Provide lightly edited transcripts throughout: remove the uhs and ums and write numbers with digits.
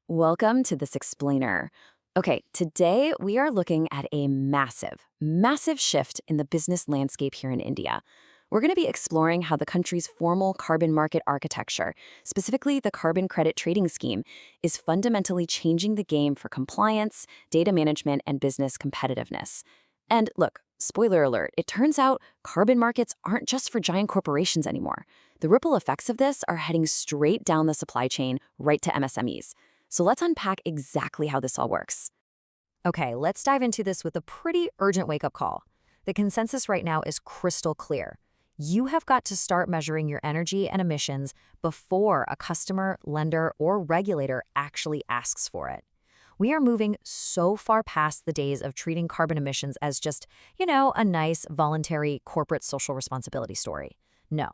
Welcome to this explainer. Okay, today we are looking at a massive shift in the business landscape here in India. We're going to be exploring how the country's formal carbon market architecture, specifically the carbon credit trading scheme, is fundamentally changing the game for compliance, data management, and business competitiveness. And look, spoiler alert, it turns out carbon markets aren't just for giant corporations anymore. The ripple effects of this are heading straight down the supply chain right to MSMEs. So let's unpack exactly how this all works. Okay, let's dive into this with a pretty urgent wake-up call. The consensus right now is crystal clear. You have got to start measuring your energy and emissions before a customer, lender, or regulator actually asks for it. We are moving so far past the days of treating carbon emissions as just, a nice, voluntary corporate social responsibility story. No,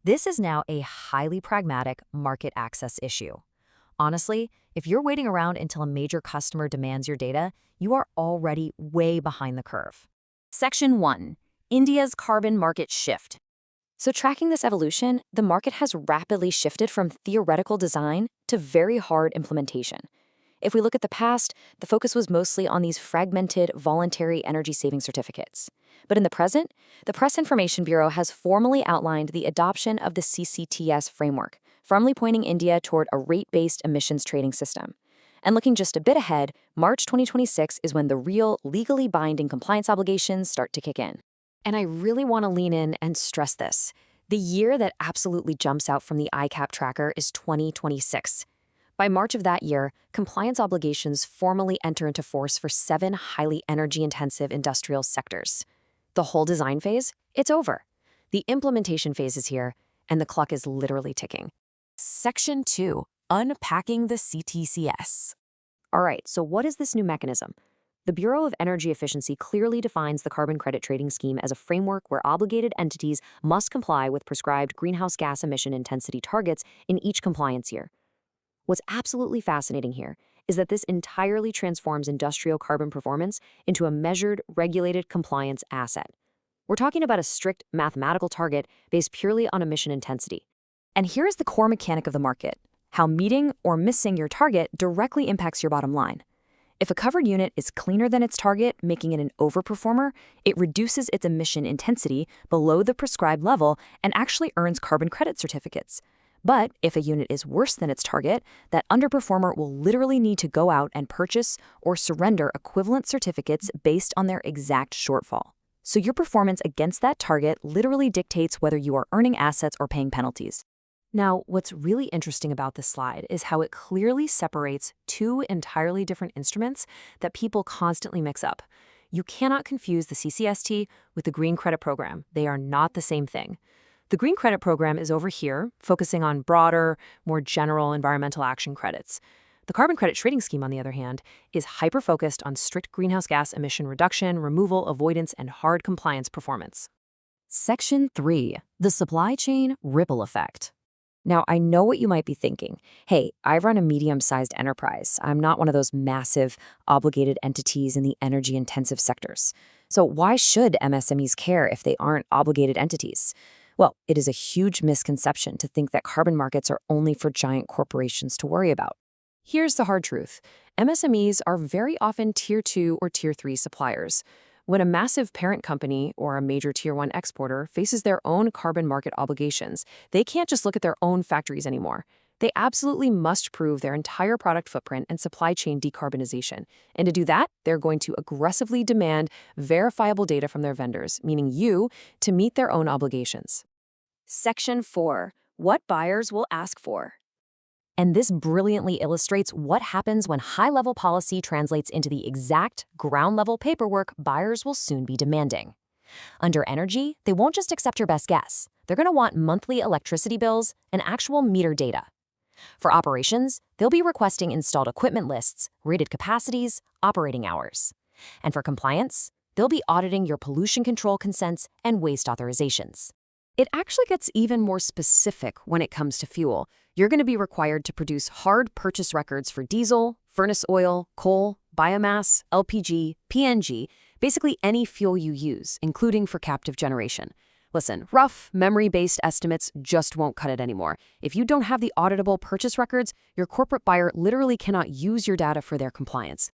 this is now a highly pragmatic market access issue. Honestly, if you're waiting around until a major customer demands your data, you are already way behind the curve. Section 1. India's carbon market shift. So tracking this evolution, the market has rapidly shifted from theoretical design to very hard implementation. If we look at the past, the focus was mostly on these fragmented voluntary energy-saving certificates. But in the present, the Press Information Bureau has formally outlined the adoption of the CCTS framework, firmly pointing India toward a rate-based emissions trading system. And looking just a bit ahead, March 2026 is when the real, legally binding compliance obligations start to kick in. And I really want to lean in and stress this. The year that absolutely jumps out from the ICAP tracker is 2026. By March of that year, compliance obligations formally enter into force for 7 highly energy-intensive industrial sectors. The whole design phase? It's over. The implementation phase is here, and the clock is literally ticking. Section 2. Unpacking the CCTS. All right, so what is this new mechanism? The Bureau of Energy Efficiency clearly defines the carbon credit trading scheme as a framework where obligated entities must comply with prescribed greenhouse gas emission intensity targets in each compliance year. What's absolutely fascinating here is that this entirely transforms industrial carbon performance into a measured, regulated compliance asset. We're talking about a strict mathematical target based purely on emission intensity. And here is the core mechanic of the market: how meeting or missing your target directly impacts your bottom line. If a covered unit is cleaner than its target, making it an overperformer, it reduces its emission intensity below the prescribed level and actually earns carbon credit certificates. But if a unit is worse than its target, that underperformer will literally need to go out and purchase or surrender equivalent certificates based on their exact shortfall. So your performance against that target literally dictates whether you are earning assets or paying penalties. Now, what's really interesting about this slide is how it clearly separates two entirely different instruments that people constantly mix up. You cannot confuse the CCST with the Green Credit Program. They are not the same thing. The Green Credit Program is over here, focusing on broader, more general environmental action credits. The Carbon Credit Trading Scheme, on the other hand, is hyper-focused on strict greenhouse gas emission reduction, removal, avoidance, and hard compliance performance. Section 3. The Supply Chain Ripple Effect. Now, I know what you might be thinking. Hey, I run a medium-sized enterprise. I'm not one of those massive, obligated entities in the energy-intensive sectors. So why should MSMEs care if they aren't obligated entities? Well, it is a huge misconception to think that carbon markets are only for giant corporations to worry about. Here's the hard truth. MSMEs are very often Tier 2 or Tier 3 suppliers. When a massive parent company or a major Tier 1 exporter faces their own carbon market obligations, they can't just look at their own factories anymore. They absolutely must prove their entire product footprint and supply chain decarbonisation. And to do that, they're going to aggressively demand verifiable data from their vendors, meaning you, to meet their own obligations. Section 4. What buyers will ask for. And this brilliantly illustrates what happens when high-level policy translates into the exact ground-level paperwork buyers will soon be demanding. Under energy, they won't just accept your best guess. They're going to want monthly electricity bills and actual meter data. For operations, they'll be requesting installed equipment lists, rated capacities, operating hours. And for compliance, they'll be auditing your pollution control consents and waste authorizations. It actually gets even more specific when it comes to fuel. You're going to be required to produce hard purchase records for diesel, furnace oil, coal, biomass, LPG, PNG, basically any fuel you use, including for captive generation. Listen, rough, memory-based estimates just won't cut it anymore. If you don't have the auditable purchase records, your corporate buyer literally cannot use your data for their compliance.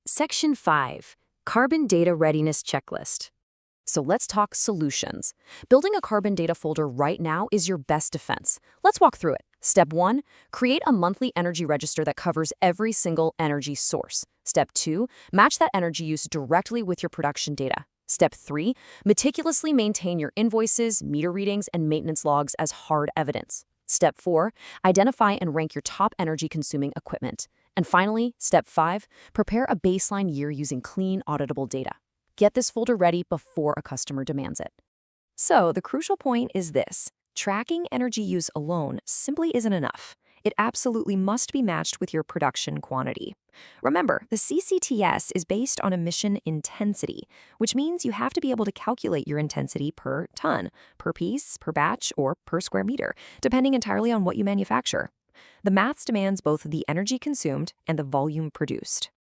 Section 5. Carbon Data Readiness Checklist. So let's talk solutions. Building a carbon data folder right now is your best defense. Let's walk through it. Step 1, create a monthly energy register that covers every single energy source. Step 2, match that energy use directly with your production data. Step 3, meticulously maintain your invoices, meter readings, and maintenance logs as hard evidence. Step 4, identify and rank your top energy-consuming equipment. And finally, Step 5, prepare a baseline year using clean, auditable data. Get this folder ready before a customer demands it. So the crucial point is this. Tracking energy use alone simply isn't enough. It absolutely must be matched with your production quantity. Remember, the CCTS is based on emission intensity, which means you have to be able to calculate your intensity per ton, per piece, per batch, or per square meter, depending entirely on what you manufacture. The maths demands both the energy consumed and the volume produced.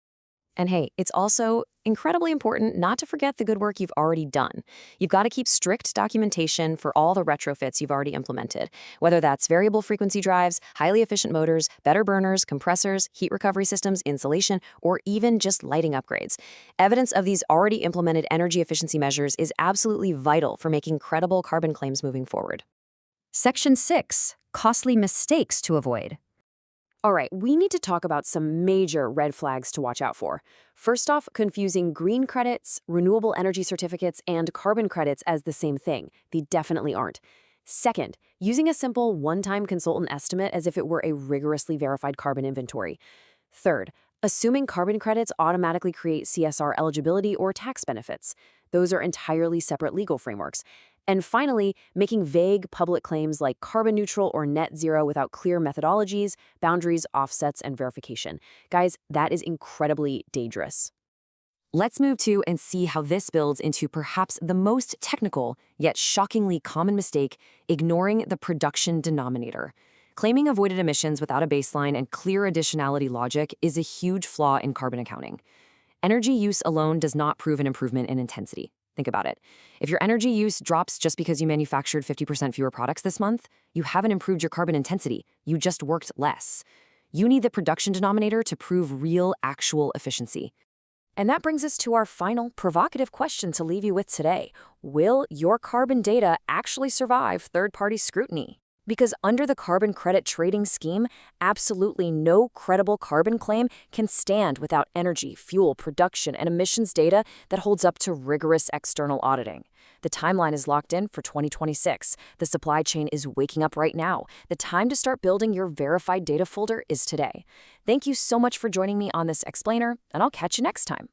And hey, it's also incredibly important not to forget the good work you've already done. You've got to keep strict documentation for all the retrofits you've already implemented, whether that's variable frequency drives, highly efficient motors, better burners, compressors, heat recovery systems, insulation, or even just lighting upgrades. Evidence of these already implemented energy efficiency measures is absolutely vital for making credible carbon claims moving forward. Section 6. Costly mistakes to avoid. All right, we need to talk about some major red flags to watch out for. First off, confusing green credits, renewable energy certificates, and carbon credits as the same thing. They definitely aren't. Second, using a simple one-time consultant estimate as if it were a rigorously verified carbon inventory. Third, assuming carbon credits automatically create CSR eligibility or tax benefits. Those are entirely separate legal frameworks. And finally, making vague public claims like carbon neutral or net zero without clear methodologies, boundaries, offsets, and verification. Guys, that is incredibly dangerous. Let's move to and see how this builds into perhaps the most technical, yet shockingly common mistake, ignoring the production denominator. Claiming avoided emissions without a baseline and clear additionality logic is a huge flaw in carbon accounting. Energy use alone does not prove an improvement in intensity. Think about it. If your energy use drops just because you manufactured 50% fewer products this month, you haven't improved your carbon intensity. You just worked less. You need the production denominator to prove real, actual efficiency. And that brings us to our final provocative question to leave you with today. Will your carbon data actually survive third-party scrutiny? Because under the carbon credit trading scheme, absolutely no credible carbon claim can stand without energy, fuel, production, and emissions data that holds up to rigorous external auditing. The timeline is locked in for 2026. The supply chain is waking up right now. The time to start building your verified data folder is today. Thank you so much for joining me on this explainer, and I'll catch you next time.